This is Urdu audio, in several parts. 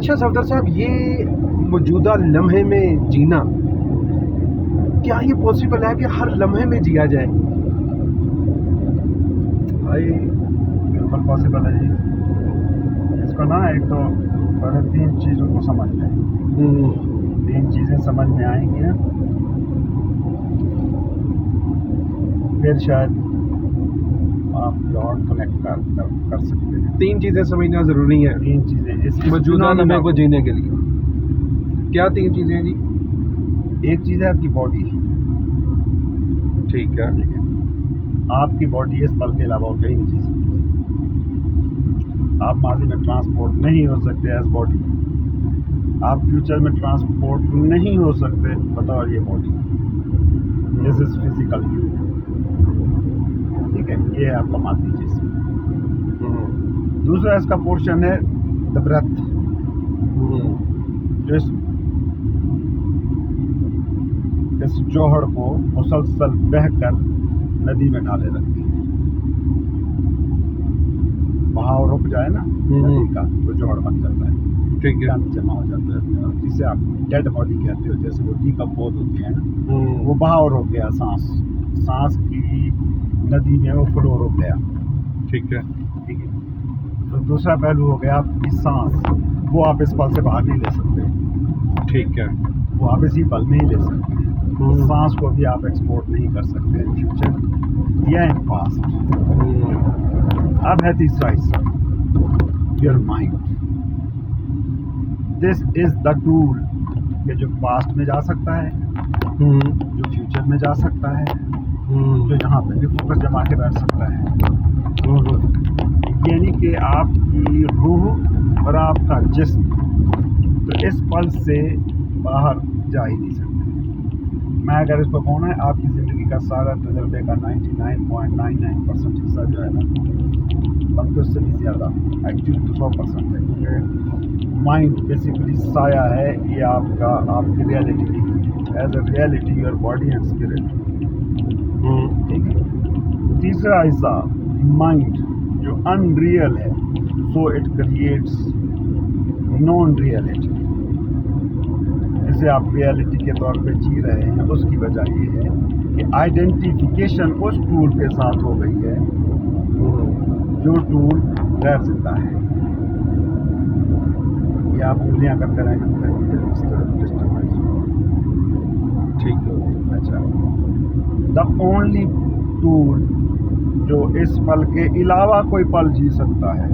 اچھا صفدر صاحب، یہ موجودہ لمحے میں جینا کیا یہ پاسبل ہے کہ ہر لمحے میں جیا جائے؟ بھائی بالکل پاسبل ہے جی. اس کو نا ایک تو پہلے 3 چیزوں کو سمجھ لیں. 3 چیزیں سمجھ میں آئیں گی نا پھر شاید آپ اور کنیکٹ کر سکتے ہیں. 3 چیزیں سمجھنا ضروری ہے 3 چیزیں اس موجودہ لمحے کو جینے کے لیے. کیا 3 چیزیں ہیں جی؟ ایک چیز ہے آپ کی باڈی. ٹھیک ہے. آپ کی باڈی اس پل کے علاوہ اور کہیں نہیں جی سکتی. آپ ماضی میں ٹرانسپورٹ نہیں ہو سکتے ایز باڈی. آپ فیوچر میں ٹرانسپورٹ نہیں ہو سکتے بطور یہ body. This is physical you. ٹھیک ہے، یہ ہے آپ کا مادی جسم. دوسرا اس کا پورشن ہے دا برتھ، جو اس جوہر کو مسلسل بہہ کر ندی میں ڈالے رکھتی ہے. بہاؤ رک جائے نا ندی کا تو جوہر بن جاتا ہے. ٹھیک ہے. جمع ہو جاتا ہے جسے آپ ڈیڈ باڈی کہتے ہو. جیسے وہ ڈیکمپوز ہوتی ہے نا، وہ بہاؤ رک گیا. سانس کی ندی میں وہ فلو رک گیا. ٹھیک ہے. ٹھیک ہے. تو دوسرا پہلو ہو گیا آپ کی سانس. وہ آپ اس پل سے باہر نہیں لے سکتے. ٹھیک ہے. وہ آپ اسی پل میں ہی لے سکتے ہیں. سانس کو بھی آپ ایکسپورٹ نہیں کر سکتے ان فیوچر یا ان پاسٹ. اب ہے تیسرا حصہ، your mind. This is the tool کہ جو پاسٹ میں جا سکتا ہے، جو فیوچر میں جا سکتا ہے، جو یہاں پہ بھی فوکس جما کے بیٹھ سکتا ہے. یعنی کہ آپ کی روح اور آپ کا جسم تو اس پل سے باہر جا ہی نہیں سکتے. میں اگر اس کو کہوں ہے آپ کی زندگی کا سارا تجربے کا 99.99% حصہ جو ہے نا، بلکہ اس سے بھی زیادہ ایکچولی تو 100% ہے. کیونکہ مائنڈ بیسیکلی سایہ ہے یہ آپ کی ریالٹی کی as a reality your body and spirit. ٹھیک ہے. تیسرا حصہ مائنڈ جو ان ریئل ہے، so it creates non reality. جسے آپ ریئلٹی کے طور پہ جی رہے ہیں، اس کی وجہ یہ ہے کہ آئیڈینٹیفیکیشن اس ٹول کے ساتھ ہو گئی ہے جو ٹول غیر زندہ ہے. یہ آپ انگلیاں کرتے رہیں ڈسٹربنس. ٹھیک ہے. اچھا، دا اونلی ٹول جو اس پل کے علاوہ کوئی پل جی سکتا ہے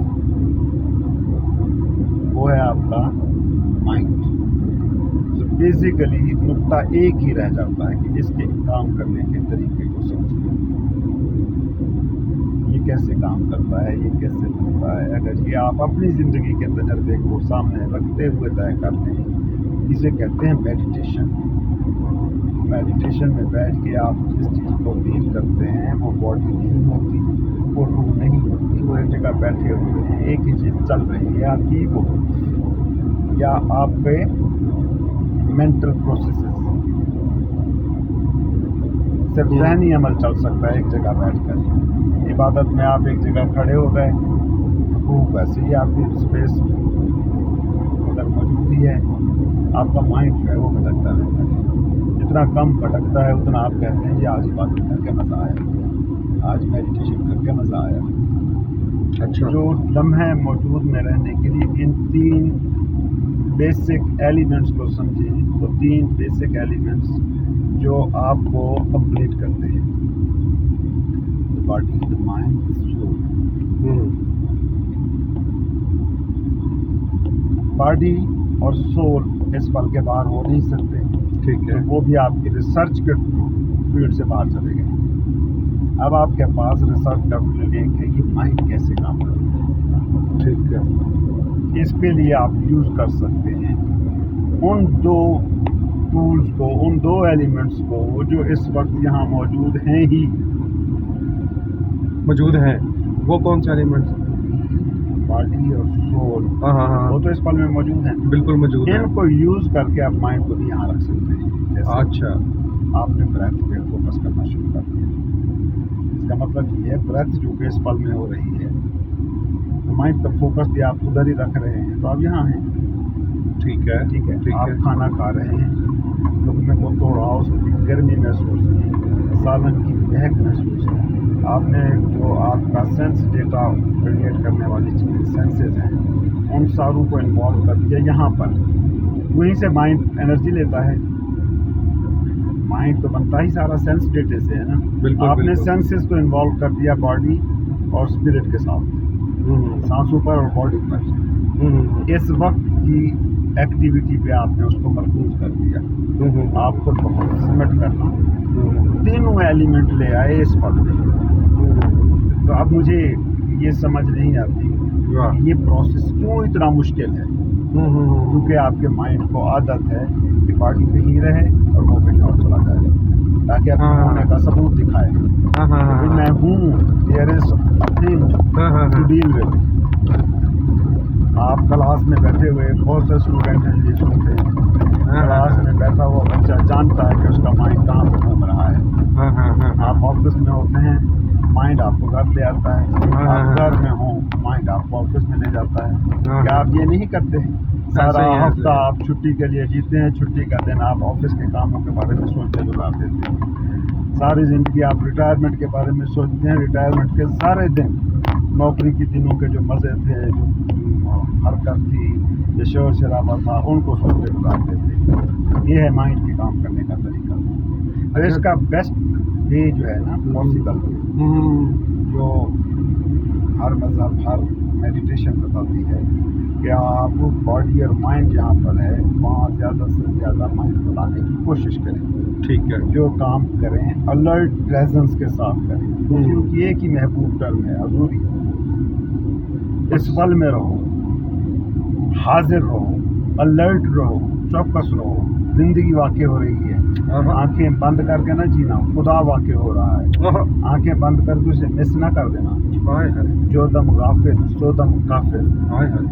وہ ہے آپ کا مائنڈ. بیسیکلی نقطہ ایک ہی رہ جاتا ہے کہ اس کے کام کرنے کے طریقے کو سمجھیں. یہ کیسے کام کرتا ہے، یہ کیسے بنتا ہے. اگر یہ آپ اپنی زندگی کے تجربے کو سامنے رکھتے ہوئے طے کر لیں، اسے کہتے ہیں میڈیٹیشن. میڈیٹیشن میں بیٹھ کے آپ جس چیز کو فیل کرتے ہیں وہ باڈی نہیں ہوتی، وہ روح نہیں ہوتی. وہ ایک جگہ بیٹھے ہوئے ہیں، ایک ہی چیز چل رہی ہے آپ کی وہ یا آپ پہ مینٹل پروسیسز. صرف ذہنی عمل چل سکتا ہے ایک جگہ بیٹھ کر. عبادت میں آپ ایک جگہ کھڑے ہو گئے، خوب ویسے ہی آپ کی اسپیس اگر موجود ہی ہے، آپ کا مائنڈ جو ہے وہ بھٹکتا رہتا ہے. جتنا کم بھٹکتا ہے اتنا آپ کہتے ہیں جی آج عبادت کر کے مزہ آیا، آج میڈیٹیشن کر کے مزہ آیا. اچھا. جو لمحے موجود میں رہنے کے لیے ان 3 بیسک ایلیمنٹس کو سمجھیں، تو 3 بیسک ایلیمنٹس جو آپ کو کمپلیٹ کرتے ہیں: body, the mind, the civil. Body اور سول اس پل کے باہر ہو نہیں سکتے. ٹھیک ہے. وہ بھی آپ کی ریسرچ کے فیلڈ سے باہر چلے گئے. اب آپ کے پاس ریسرچ کا فیلڈ ایک ہے، یہ مائنڈ کیسے کام کرتا ہے. ٹھیک ہے. اس کے لیے آپ یوز کر سکتے ہیں ان 2 ٹولز کو، ان 2 ایلیمنٹس کو جو اس وقت یہاں موجود ہیں ہی. موجود ہیں وہ کون سے ایلیمنٹس؟ باڈی اور سول. ہاں وہ تو اس پل میں موجود ہیں. بالکل موجود ہیں. ان کو یوز کر کے آپ مائنڈ کو بھی یہاں رکھ سکتے ہیں. اچھا. آپ نے بریتھ پہ فوکس کرنا شروع کر دیا. اس کا مطلب یہ ہے بریتھ جو کہ اس پل میں ہو رہی ہے، مائنڈ کا فوکس بھی آپ ادھر ہی رکھ رہے ہیں، تو آپ یہاں ہیں. ٹھیک ہے ٹھیک ہے، ٹھیک آپ ہے کھانا کھا رہے ہیں، لقمے کو توڑا، اس کی گرمی محسوس کی، سالن کی مہک محسوس کی، آپ نے جو آپ کا سینس ڈیٹا کریٹ کرنے والی چیزیں سینسز ہیں ان ساروں کو انوالو کر دیا یہاں پر، وہیں سے مائنڈ انرجی لیتا ہے. مائنڈ تو بنتا ہی سارا سینس ڈیٹے سے ہے نا. بالکل آپ نے بالکل. سینسز کو انوالو کر دیا باڈی اور اسپرٹ کے ساتھ، سانسوں پر اور باڈی پر. اس وقت کی ایکٹیویٹی پہ آپ نے اس کو مرکوز کر دیا. آپ خود بخود سمٹ کرنا، تینوں ایلیمنٹ لے آئے اس پل میں. تو اب مجھے یہ سمجھ نہیں آتی یہ پروسیس کیوں اتنا مشکل ہے، کیونکہ آپ کے مائنڈ کو عادت ہے کہ باڈی کہیں رہے اور وہ کہیں اور چلا جائے تاکہ اپنے ہونے کا ثبوت دکھائے کہ میں ہوں. There is a thing to deal with. آپ کلاس میں بیٹھے ہوئے بہت سے اسٹوڈنٹ ہیں یہ سنتے ہیں، کلاس میں بیٹھا ہوا بچہ جانتا ہے کہ اس کا مائنڈ کہاں پہ گھوم رہا ہے. آپ آفس میں ہوتے ہیں، مائنڈ آپ کو گھر لے آتا ہے. آپ گھر میں ہوں، مائنڈ آپ کو آفس میں لے جاتا ہے. کیا آپ یہ نہیں کرتے؟ سارا ہفتہ آپ چھٹی کے لیے جیتے ہیں، چھٹی کا دن آپ آفس کے کاموں کے بارے میں سوچتے گزار دیتے ہیں. ساری زندگی آپ ریٹائرمنٹ کے بارے میں سوچتے ہیں، ریٹائرمنٹ کے سارے دن نوکری کے دنوں کے جو مزے تھے، جو حرکت تھی، جو شور شرابہ تھا، ان کو سوچتے گزار دیتے ہیں. یہ ہے مائنڈ کے کام کرنے کا طریقہ. تو اس کا بیسٹ وے جو ہے نا پاسبل جو ہر مذہب ہر میڈیٹیشن بتاتی ہے کہ آپ باڈی اور مائنڈ جہاں پر ہے وہاں زیادہ سے زیادہ مائنڈ کو لانے کی کوشش کریں. ٹھیک ہے. جو کام کریں الرٹ پریزنس کے ساتھ کریں. کیونکہ ایک ہی محبوب ٹرم ہے حضوری. اس پل میں رہو، حاضر رہو، الرٹ رہو، چوکس رہو. زندگی واقع ہو رہی ہے، آنکھیں بند کر کے نہ جینا، خدا واقع ہو رہا ہے. آنکھیں بند کر کے اسے مس نہ کر دینا. جو دم غافل سو دم کافر.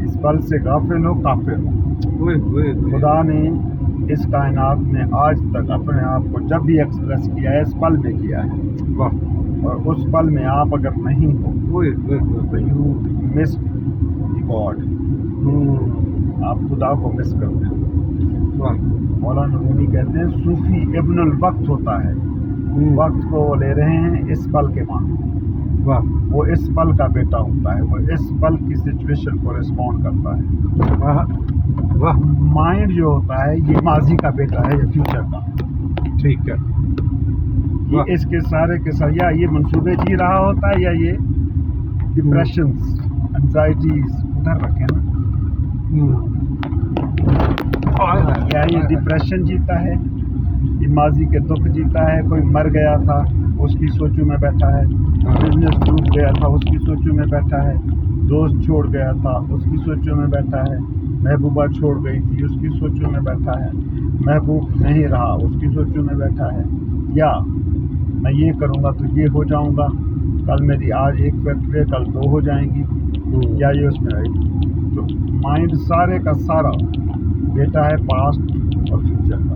اس پل سے غافل ہو کافر ہو. خدا نے اس کائنات میں آج تک اپنے آپ کو جب بھی ایکسپریس کیا ہے اس پل میں کیا ہے، اور اس پل میں آپ اگر نہیں ہو تو یو مس گاڈ. آپ خدا کو مس کرتے ہیں. مولانا رومی کہتے ہیں صوفی ابن الوقت ہوتا ہے. وقت کو وہ لے رہے ہیں اس پل کے معنی. وہ اس پل کا بیٹا ہوتا ہے، وہ اس پل کی سچویشن کو ریسپونڈ کرتا ہے. مائنڈ جو ہوتا ہے یہ ماضی کا بیٹا ہے یا فیوچر کا. ٹھیک ہے. یہ اس کے سارے کے سارے یا یہ منصوبے جی رہا ہوتا ہے یا یہ ڈپریشنز انزائٹیز ادھر رکھے نا. یا یہ ڈپریشن جیتا ہے، یہ ماضی کے دکھ جیتا ہے. کوئی مر گیا تھا اس کی سوچوں میں بیٹھا ہے، بزنس ڈوب گیا تھا اس کی سوچوں میں بیٹھا ہے، دوست چھوڑ گیا تھا اس کی سوچوں میں بیٹھا ہے، محبوبہ چھوڑ گئی تھی اس کی سوچوں میں بیٹھا ہے، محبوب نہیں رہا اس کی سوچوں میں بیٹھا ہے. یا میں یہ کروں گا تو یہ ہو جاؤں گا، کل میری آج ایک فیکٹری کل دو ہو جائیں گی، یا یہ اس میں رہے گی. تو مائنڈ سارے کا سارا بیٹا ہے پاسٹ اور فیوچر کا.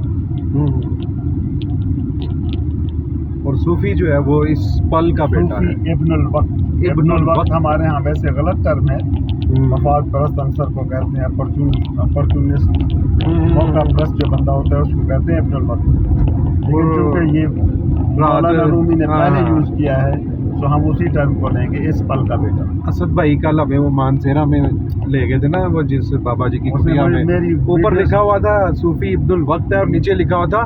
اور صوفی جو ہے وہ اس پل کا بیٹا ہے. صوفی ابن الوقت. ابن الوقت ہمارے ہاں ویسے غلط ٹرم ہے. مفاد پرست عنصر کو کہتے ہیں، اپرچونسٹ موقع پرست جو بندہ ہوتا ہے اس کو کہتے ہیں ابن الوقت. لیکن چونکہ یہ مولانا رومی نے پہلے یوز کیا ہے تو ہم اسی ٹرم کو لیں گے، اس پل کا بیٹا. اسد بھائی کل ہمیں وہ مانسیرا میں لے گئے تھے نا، وہ جس بابا جی کی کٹیا میں اوپر لکھا ہوا تھا صوفی ابن الوقت ہے اور نیچے لکھا ہوا تھا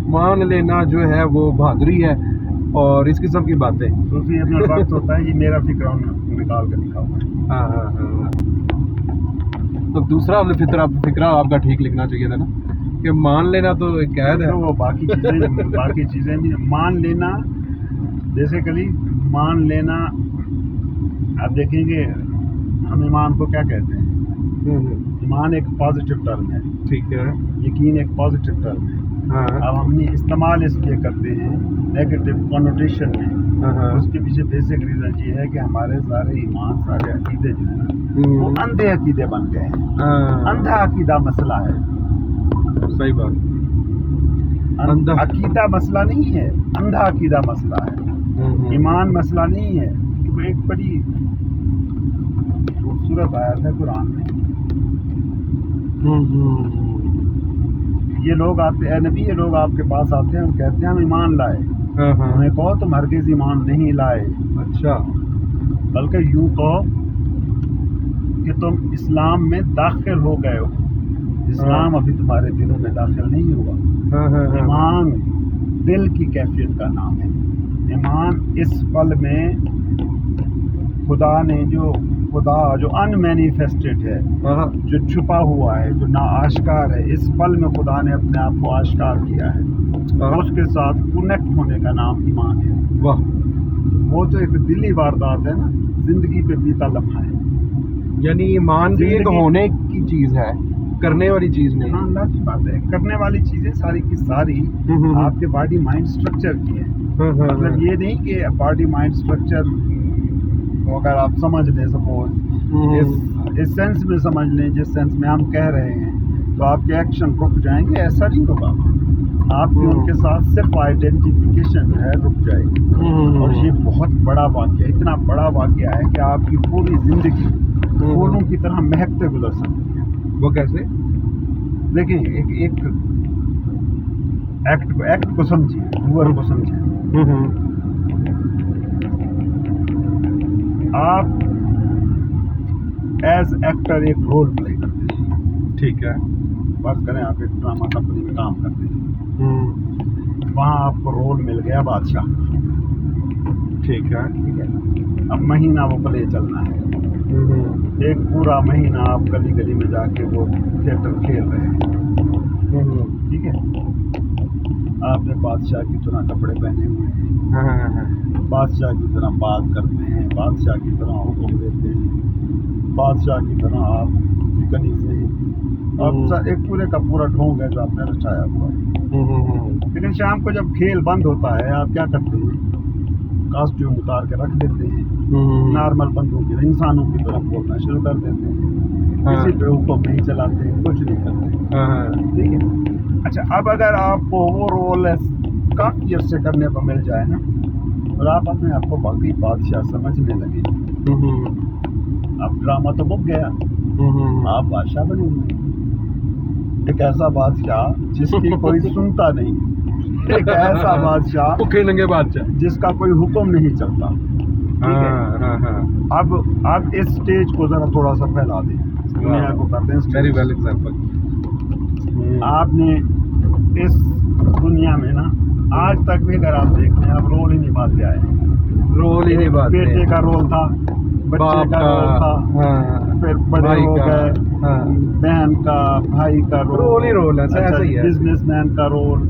مان لینا جو ہے وہ بہادری ہے اور اس قسم کی باتیں. صوفی ابن الوقت ہوتا ہے یہ میرا فکر نکال کے لکھا ہوا ہے. تو دوسرا فکرہ آپ کا ٹھیک لکھنا چاہیے تھا نا کہ مان لینا تو ایک قید ہے. وہ باقی چیزیں بھی مان لینا. بیسیکلی مان لینا آپ دیکھیں گے ہم ایمان کو کیا کہتے ہیں. ایمان ایک پازیٹیو ٹرم ہے. ٹھیک ہے. یقین ایک پازیٹیو ٹرم ہے. اب ہم نے استعمال اس لیے کرتے ہیں نیگیٹو کنوٹیشن میں. اس کے پیچھے بیسک ریزن یہ ہے کہ ہمارے سارے ایمان سارے عقیدے جو ہیں نا وہ اندھے عقیدے بن گئے ہیں. اندھا عقیدہ مسئلہ ہے. صحیح بات. عقیدہ مسئلہ نہیں ہے، اندھا عقیدہ مسئلہ ہے. ایمان مسئلہ نہیں ہے. ایک بڑی خوبصورت آیت ہے قرآن میں یہ لوگ آتے ہیں نبی، یہ لوگ آپ کے پاس آتے ہیں اور کہتے ہیں ہم ایمان لائے. انہیں کہو تم ہرگز ایمان نہیں لائے، اچھا. بلکہ یوں کہو کہ تم اسلام میں داخل ہو گئے ہو. اسلام ابھی تمہارے دلوں میں داخل نہیں ہوا. ایمان دل کی کیفیت کا نام ہے. ایمان اس پل میں خدا نے جو ان مینیفیسٹڈ ہے، جو چھپا ہوا ہے، جو ناآشکار ہے، اس پل میں خدا نے اپنے آپ کو آشکار کیا ہے. اس کے ساتھ کنیکٹ ہونے کا نام ایمان ہے. واہ. وہ تو ایک دلی واردات ہے نا، زندگی پہ بیتا لمحہ ہے. یعنی ایمان بھی ایک ہونے کی چیز ہے، کرنے والی چیز نہیں. ہاں، اللہ کی بات ہے. کرنے والی چیزیں ساری کی ساری آپ کے باڈی مائنڈ سٹرکچر کی ہے. مطلب یہ نہیں کہ باڈی مائنڈ سٹرکچر اگر آپ سمجھ لیں، سپوز اس سینس میں سمجھ لیں جس سینس میں ہم کہہ رہے ہیں، تو آپ کے ایکشن رک جائیں گے. ایسا نہیں ہوگا. آپ کی ان کے ساتھ صرف آئیڈینٹیفیکیشن ہے، رک جائے گی. اور یہ بہت بڑا واقعہ، اتنا بڑا واقعہ ہے کہ آپ کی پوری زندگی پھولوں کی طرح مہکتے گزر سکتی ہے. وہ کیسے؟ دیکھیں، ایک ایکٹ کو سمجھیے، ہور کو سمجھیں. آپ ایز ایکٹر ایک رول پلے کرتے ہیں. ٹھیک ہے. فرض کریں آپ ایک ڈرامہ کمپنی میں کام کرتے ہیں. وہاں آپ کو رول مل گیا بادشاہ. ٹھیک ہے. اب مہینہ وہ پلے چلنا ہے. ایک پورا مہینہ آپ گلی گلی میں جا کے وہ تھیٹر کھیل رہے ہیں. ٹھیک ہے. آپ نے بادشاہ کی طرح کپڑے پہنے ہوئے ہیں، بادشاہ کی طرح بات کرتے ہیں، بادشاہ کی طرح حکم دیتے ہیں، بادشاہ کی طرح آپ کنی سے اور ایک پورے کا پورا ڈھونگ ہے جو آپ نے رچایا ہوا ہے. لیکن شام کو جب کھیل بند ہوتا ہے، آپ کیا کرتے ہیں؟ کاسٹیوم اتار کے رکھ دیتے ہیں، نارمل بندوں کی انسانوں کی طرف بولنا شروع کر دیتے ہیں. کسی پہ حکم نہیں چلاتے، کچھ نہیں کرتے. ٹھیک ہے. اچھا، اب اگر آپ کو وہ رول کافی عرصے کرنے کو مل جائے نا، اور آپ اپنے آپ کو باقی بادشاہ سمجھنے لگے، اب ڈرامہ تو بک گیا، آپ بادشاہ بنے ہوئے. ایک ایسا بادشاہ جس کی کوئی سنتا نہیں، ایک ایسا بادشاہ بھوکے ننگے بادشاہ جس کا کوئی حکم نہیں چلتا. اب اس سٹیج کو ذرا تھوڑا سا پھیلا دیں، دنیا کو کر دیں. Very well example. آپ نے اس دنیا میں نا آج تک بھی اگر آپ دیکھتے ہیں، آپ رول ہی نبھاتے آئے ہیں. رول ہی نبھاتے. بیٹے کا رول تھا، بچے کا رول تھا، پھر بڑے ہو گئے، بہن کا، بھائی کا رول ہی رول ہے. ایسا ہی ہے. بزنس مین کا رول،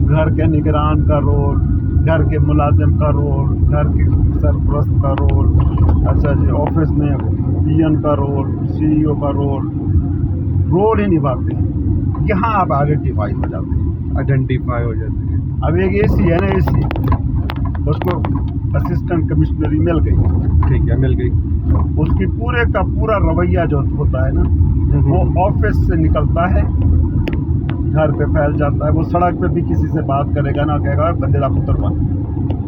گھر کے نگران کا رول، گھر کے ملازم کا رول، گھر کے سرپرست کا رول. اچھا جی، آفس میں پی کا رول، سی او کا رول ہی نبھاتے ہیں. یہاں آپ آئیڈینٹیفائی ہو جاتے ہیں. اب ایک اے سی ہے نا، اے سی، اس کو اسسٹنٹ کمشنری مل گئی. ٹھیک ہے، مل گئی. اس کی پورے کا پورا رویہ جو ہوتا ہے نا، وہ آفس سے نکلتا ہے، گھر پہ پھیل جاتا ہے. وہ سڑک پہ بھی کسی سے بات کرے گا نا، کہے گا بندے کا پتر بن.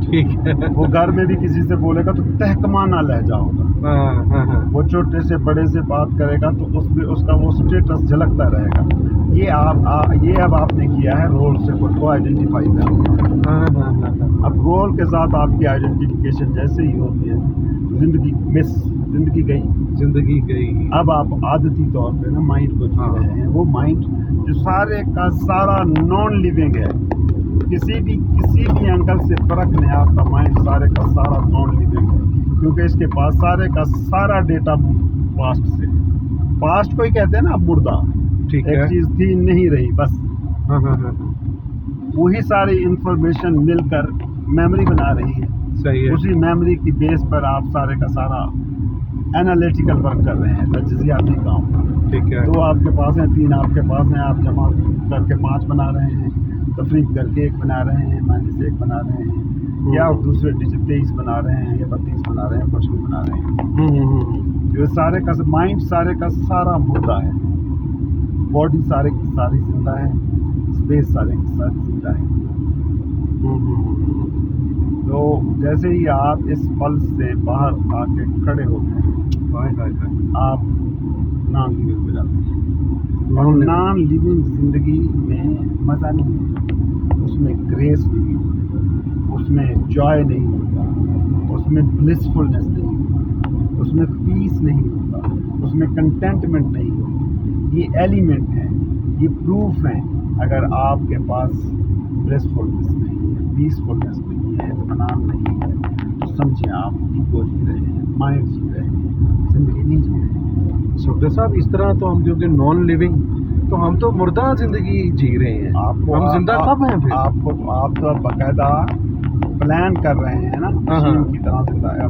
ٹھیک ہے. وہ گھر میں بھی کسی سے بولے گا تو تہکمانہ لہجہ ہوگا. وہ چھوٹے سے بڑے سے بات کرے گا تو اس میں اس کا وہ اسٹیٹس جھلکتا رہے گا. یہ اب آپ نے کیا ہے، رول سے خود کو آئیڈینٹیفائی کرنا. اب رول کے ساتھ آپ کی آئیڈینٹیفیکیشن جیسے ہی ہوتی ہے، زندگی گئی. اب آپ عادتی طور پہ نا مائنڈ کو جی رہے ہیں. وہ مائنڈ جو سارے کا سارا نان لیونگ ہے، کسی بھی اینگل سے فرق نہیں. آپ کا مائنڈ سارے کا سارا نان لیونگ ہے، کیونکہ اس کے پاس سارے کا سارا ڈیٹا پاسٹ سے. پاسٹ کو ہی کہتے ہیں نا اب مردہ. ایک چیز تھی نہیں رہی، بس وہی ساری انفارمیشن مل کر میموری بنا رہی ہے. صحیح ہے. اسی میموری کی بیس پر آپ سارے کا سارا انالیٹیکل ورک کر رہے ہیں، تجزیاتی کام. ٹھیک ہے. 2 آپ کے پاس ہیں، 3 آپ کے پاس ہیں، آپ جمع کر کے 5 بنا رہے ہیں، تفریق کر کے 1 بنا رہے ہیں، -1 بنا رہے ہیں، یا دوسرے ڈیجٹ 23 بنا رہے ہیں، یا 32 بنا رہے ہیں، کچھ بھی بنا رہے ہیں. جو سارے کا مائنڈ سارے کا سارا مردہ ہے. باڈی سارے کی ساری زندہ ہے، اسپیس سارے کی ساری زندہ ہے. تو جیسے ہی آپ اس پل سے باہر آ کے کھڑے ہوتے ہیں، آپ نان لیونگ ہو جاتی ہے. اور نان لیونگ زندگی میں مزہ نہیں ہے, اس میں گریس نہیں ہے, اس میں جوائے نہیں ہوتا, اس میں بلسفلنس نہیں ہوتا, اس میں پیس نہیں ہوتا, اس میں کنٹینٹمنٹ نہیں ہوتی. یہ ایلیمنٹ ہیں, یہ پروف ہیں. اگر آپ کے پاس بلسفلنس نہیں ہے, پیسفلنس نہیں ہے, اطمینان نہیں ہے, تو سمجھیں آپ ایگو جی رہے ہیں, مائنڈ جی رہے ہیں, زندگی نہیں جی رہے ہیں. صفدر صاحب اس طرح تو ہم جو کہ نان لیونگ تو ہم تو مردہ زندگی جی رہے ہیں. ہم زندہ کب ہیں پھر؟ آپ تو باقاعدہ پلان کر رہے ہیں نا مشین کی طرح زندہ ہے.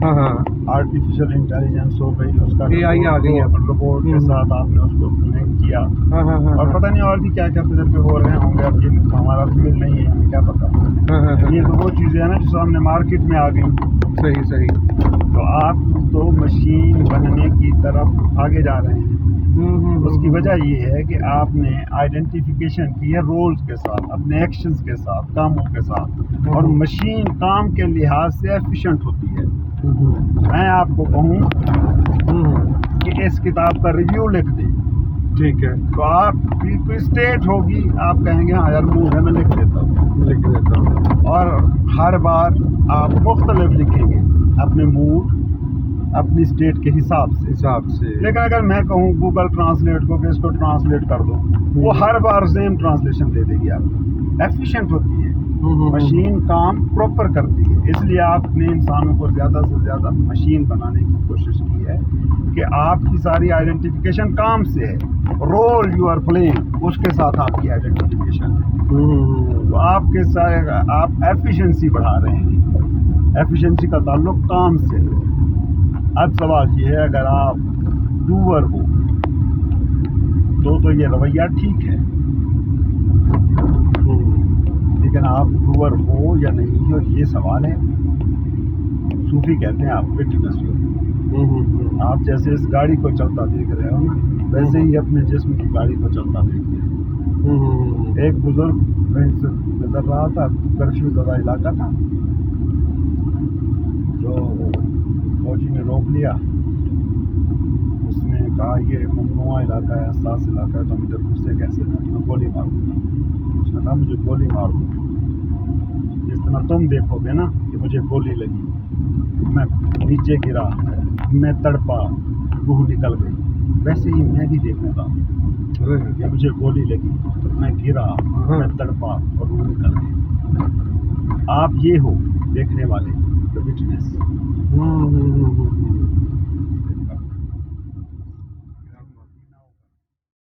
ہاں ہاں, آرٹیفیشل انٹیلیجنس ہو گئی, اس کا اے آئی آ گئی ہے, روبوٹ کے ساتھ آپ نے اس کو لنک کیا, ہاں ہاں ہاں, اور پتہ نہیں اور بھی کیا کیا تجربے ہو رہے ہوں گے. اب یہ ہمارا فیلڈ نہیں ہے, ہمیں کیا پتا. یہ تو وہ چیزیں ہیں نا جو سامنے مارکیٹ میں آ گئی. صحیح صحیح. تو آپ تو مشین بننے کی طرف آگے جا رہے ہیں. اس کی وجہ یہ ہے کہ آپ نے آئیڈینٹیفیکیشن کی ہے رولز کے ساتھ, اپنے ایکشنز کے ساتھ, کاموں کے ساتھ, اور مشین کام کے لحاظ سے ایفیشینٹ ہوتی ہے. میں آپ کو کہوں کہ اس کتاب کا ریویو لکھ دیں, ٹھیک ہے, تو آپ کی کوئی اسٹیٹ ہوگی, آپ کہیں گے ہاں یار موڈ ہے, میں لکھ دیتا ہوں. اور ہر بار آپ مختلف لکھیں گے اپنے موڈ, اپنی اسٹیٹ کے حساب سے. لیکن اگر میں کہوں گوگل ٹرانسلیٹ کو کہ اس کو ٹرانسلیٹ کر دو, وہ ہر بار سیم ٹرانسلیشن دے دے گی. آپ کو ایفیشینٹ ہوتی ہے مشین, کام پراپر کرتی ہے. اس لیے آپ نے انسانوں کو زیادہ سے زیادہ مشین بنانے کی کوشش کی ہے کہ آپ کی ساری آئیڈینٹیفیکیشن کام سے ہے. رول یو آر پلینگ, اس کے ساتھ آپ کی آئیڈینٹیفیکیشن ہے. تو آپ ایفیشنسی بڑھا رہے ہیں. ایفیشنسی کا تعلق کام سے ہے. اب سوال یہ ہے, اگر آپ ڈوور ہو تو یہ رویہ ٹھیک ہے, لیکن آپ ڈوور ہو یا نہیں ہو یہ سوال ہے. صوفی کہتے ہیں آپ وٹنس ہو. آپ جیسے اس گاڑی کو چلتا دیکھ رہے ہو ویسے ہی اپنے جسم کی گاڑی کو چلتا دیکھ رہے ہو. ایک بزرگ کہیں سے گزر رہا تھا, کرفیو زدہ علاقہ تھا, جو فوجی نے روک لیا. اس نے کہا یہ ممنوع علاقہ ہے, حساس علاقہ ہے, تو ہم ادھر گھسے کیسے, میں تمہیں گولی مار دوں گا. اس نے کہا مجھے گولی مار دو, جس طرح تم دیکھو گے نا کہ مجھے گولی لگی, میں نیچے گرا, میں تڑپا, روح نکل گئی, ویسے ہی میں بھی دیکھوں گا کہ مجھے گولی لگی, میں گرا, میں تڑپا اور روح نکل گئی. آپ یہ ہو دیکھنے والے, the witness.